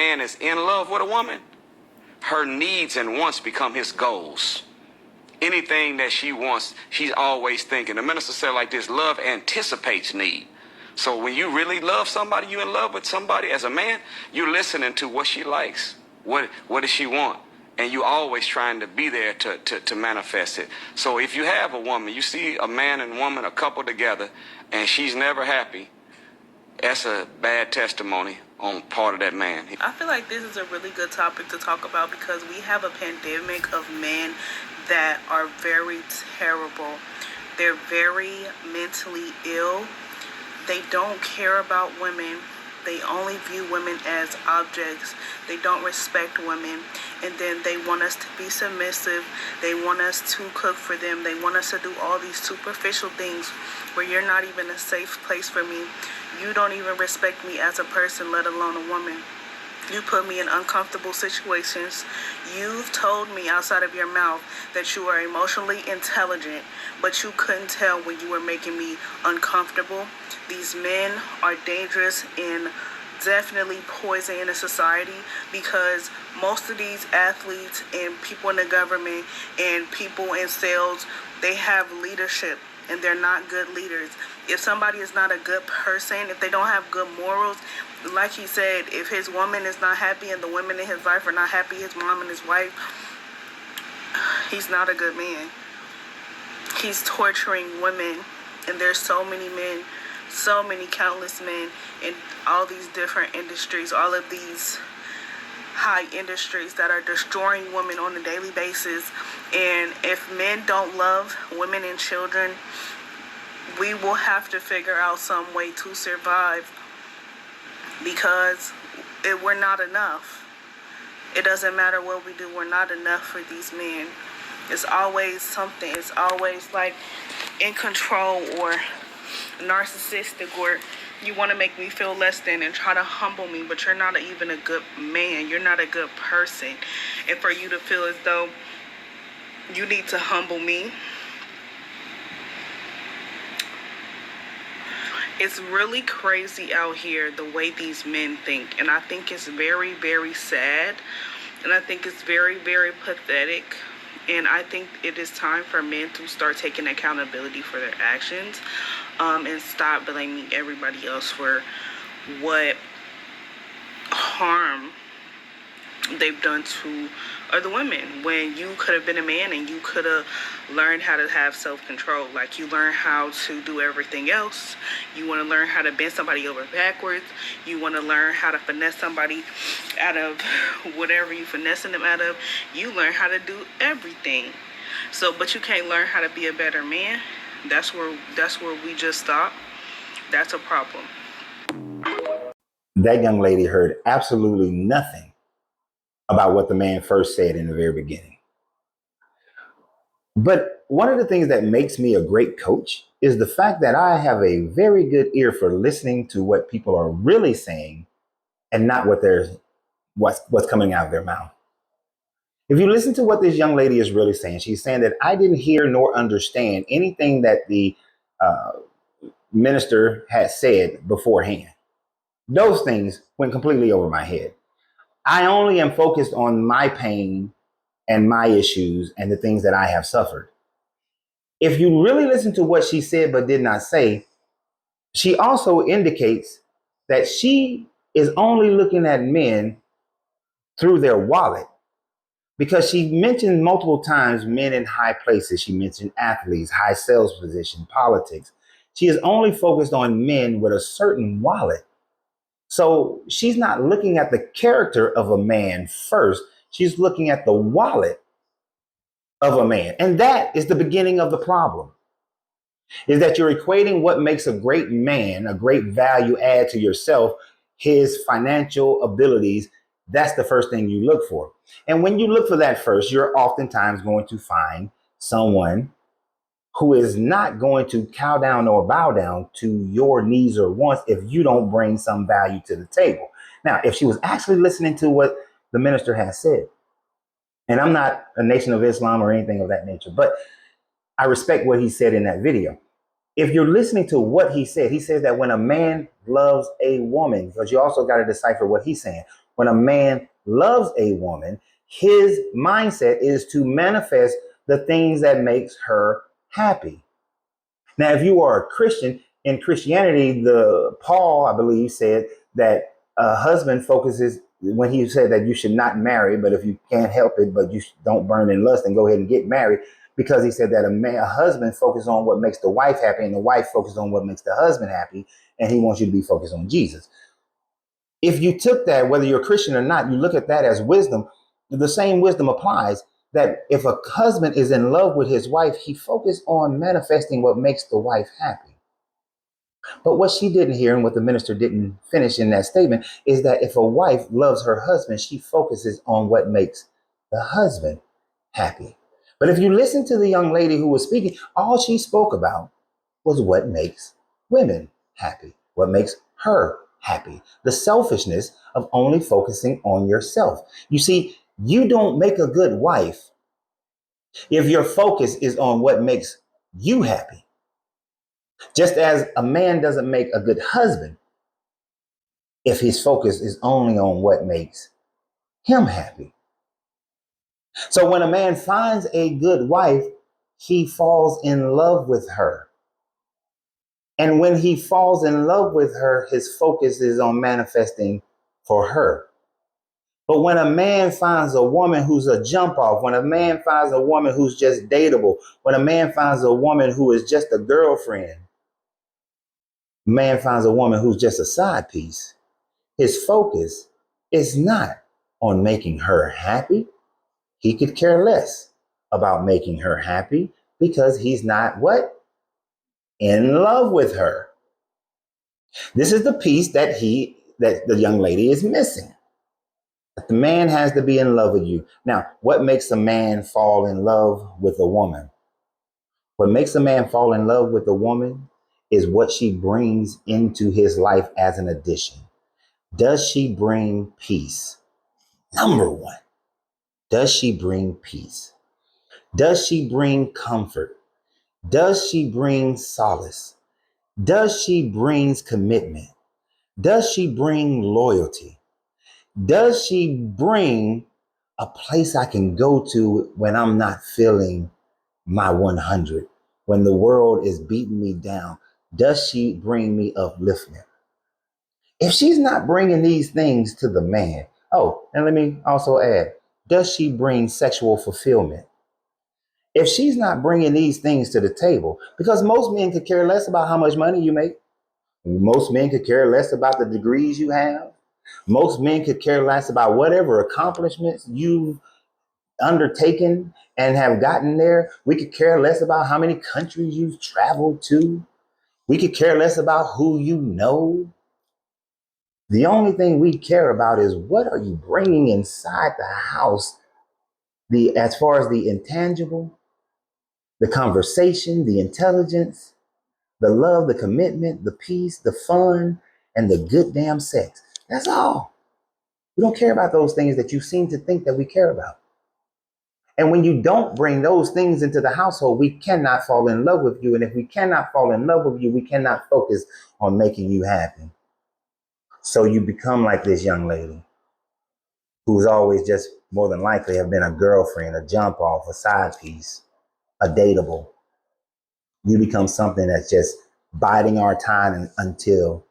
man is in love with a woman, her needs and wants become his goals. Anything that she wants, she's always thinking. The minister said like this: love anticipates need. So when you really love somebody, you in love with somebody as a man, you're listening to what she likes. What does she want? And you always trying to be there to manifest it. So if you have a woman, you see a man and woman, a couple together, and she's never happy, that's a bad testimony on part of that man. I feel like this is a really good topic to talk about because we have a pandemic of men that are very terrible. They're very mentally ill. They don't care about women. They only view women as objects. They don't respect women. And then they want us to be submissive. They want us to cook for them. They want us to do all these superficial things where you're not even a safe place for me. You don't even respect me as a person, let alone a woman. You put me in uncomfortable situations. You've told me outside of your mouth that you are emotionally intelligent, but you couldn't tell when you were making me uncomfortable. These men are dangerous and definitely poison in a society because most of these athletes and people in the government and people in sales, they have leadership and they're not good leaders. If somebody is not a good person, if they don't have good morals, like he said, if his woman is not happy and the women in his life are not happy, his mom and his wife, he's not a good man. He's torturing women, and there's so many men, so many countless men in all these different industries, all of these high industries that are destroying women on a daily basis. And if men don't love women and children, we will have to figure out some way to survive because we're not enough. It doesn't matter what we do, we're not enough for these men. It's always something. It's always like in control or narcissistic, or you want to make me feel less than and try to humble me, but you're not even a good man. You're not a good person. And for you to feel as though you need to humble me, it's really crazy out here the way these men think. And I think it's very, very sad. And I think it's very, very pathetic. And I think it is time for men to start taking accountability for their actions and stop blaming everybody else for what harm they've done to other women, when you could have been a man and you could have learned how to have self-control. Like, you learn how to do everything else. You want to learn how to bend somebody over backwards. You want to learn how to finesse somebody out of whatever you finessing them out of. You learn how to do everything. So, but you can't learn how to be a better man. That's where we just stop. That's a problem. That young lady heard absolutely nothing about what the man first said in the very beginning. But one of the things that makes me a great coach is the fact that I have a very good ear for listening to what people are really saying and not what's coming out of their mouth. If you listen to what this young lady is really saying, she's saying that I didn't hear nor understand anything that the minister had said beforehand. Those things went completely over my head. I only am focused on my pain and my issues and the things that I have suffered. If you really listen to what she said but did not say, she also indicates that she is only looking at men through their wallet, because she mentioned multiple times men in high places. She mentioned athletes, high sales position, politics. She is only focused on men with a certain wallet. So she's not looking at the character of a man first. She's looking at the wallet of a man. And that is the beginning of the problem, is that you're equating what makes a great man, a great value add to yourself, his financial abilities. That's the first thing you look for. And when you look for that first, you're oftentimes going to find someone who is not going to cow down or bow down to your needs or wants if you don't bring some value to the table. Now, if she was actually listening to what the minister has said, and I'm not a Nation of Islam or anything of that nature, but I respect what he said in that video. If you're listening to what he said, he says that when a man loves a woman, because you also got to decipher what he's saying. When a man loves a woman, his mindset is to manifest the things that makes her happy. Now, if you are a Christian, in Christianity, the Paul, I believe, said that a husband focuses when he said that you should not marry, but if you can't help it, but you don't burn in lust, and go ahead and get married, because he said that a husband focuses on what makes the wife happy, and the wife focuses on what makes the husband happy, and he wants you to be focused on Jesus. If you took that, whether you're a Christian or not, you look at that as wisdom, the same wisdom applies that if a husband is in love with his wife, he focuses on manifesting what makes the wife happy. But what she didn't hear and what the minister didn't finish in that statement is that if a wife loves her husband, she focuses on what makes the husband happy. But if you listen to the young lady who was speaking, all she spoke about was what makes women happy, what makes her happy. The selfishness of only focusing on yourself. You see, you don't make a good wife if your focus is on what makes you happy. Just as a man doesn't make a good husband if his focus is only on what makes him happy. So when a man finds a good wife, he falls in love with her. And when he falls in love with her, his focus is on manifesting for her. But when a man finds a woman who's a jump off, when a man finds a woman who's just dateable, when a man finds a woman who is just a girlfriend, a man finds a woman who's just a side piece, his focus is not on making her happy. He could care less about making her happy because he's not what? In love with her. This is the piece that the young lady is missing. That the man has to be in love with you. Now, what makes a man fall in love with a woman? What makes a man fall in love with a woman is what she brings into his life as an addition. Does she bring peace? Number one, does she bring peace? Does she bring comfort? Does she bring solace? Does she bring commitment? Does she bring loyalty? Does she bring a place I can go to when I'm not feeling my 100? When the world is beating me down, does she bring me upliftment? If she's not bringing these things to the man, oh, and let me also add, does she bring sexual fulfillment? If she's not bringing these things to the table, because most men could care less about how much money you make, most men could care less about the degrees you have, most men could care less about whatever accomplishments you've undertaken and have gotten there. We could care less about how many countries you've traveled to. We could care less about who you know. The only thing we care about is what are you bringing inside the house, as far as the intangible, the conversation, the intelligence, the love, the commitment, the peace, the fun, and the good damn sex. That's all. We don't care about those things that you seem to think that we care about. And when you don't bring those things into the household, we cannot fall in love with you. And if we cannot fall in love with you, we cannot focus on making you happy. So you become like this young lady who's always just more than likely have been a girlfriend, a jump off, a side piece, a dateable. You become something that's just biding our time until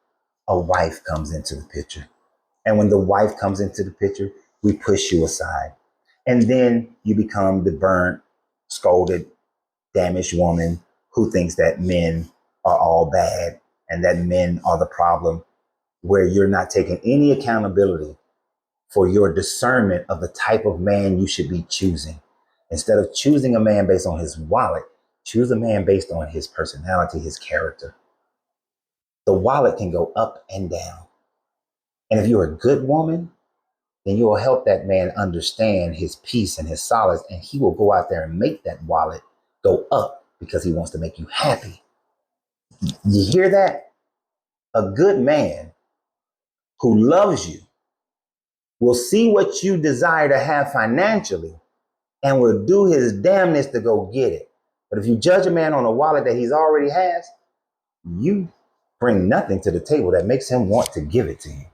a wife comes into the picture. And when the wife comes into the picture, we push you aside. And then you become the burnt, scolded, damaged woman who thinks that men are all bad and that men are the problem, where you're not taking any accountability for your discernment of the type of man you should be choosing. Instead of choosing a man based on his wallet, choose a man based on his personality, his character. The wallet can go up and down. And if you're a good woman, then you will help that man understand his peace and his solace, and he will go out there and make that wallet go up because he wants to make you happy. You hear that? A good man who loves you will see what you desire to have financially and will do his damnness to go get it. But if you judge a man on a wallet that he's already has, you bring nothing to the table that makes him want to give it to you.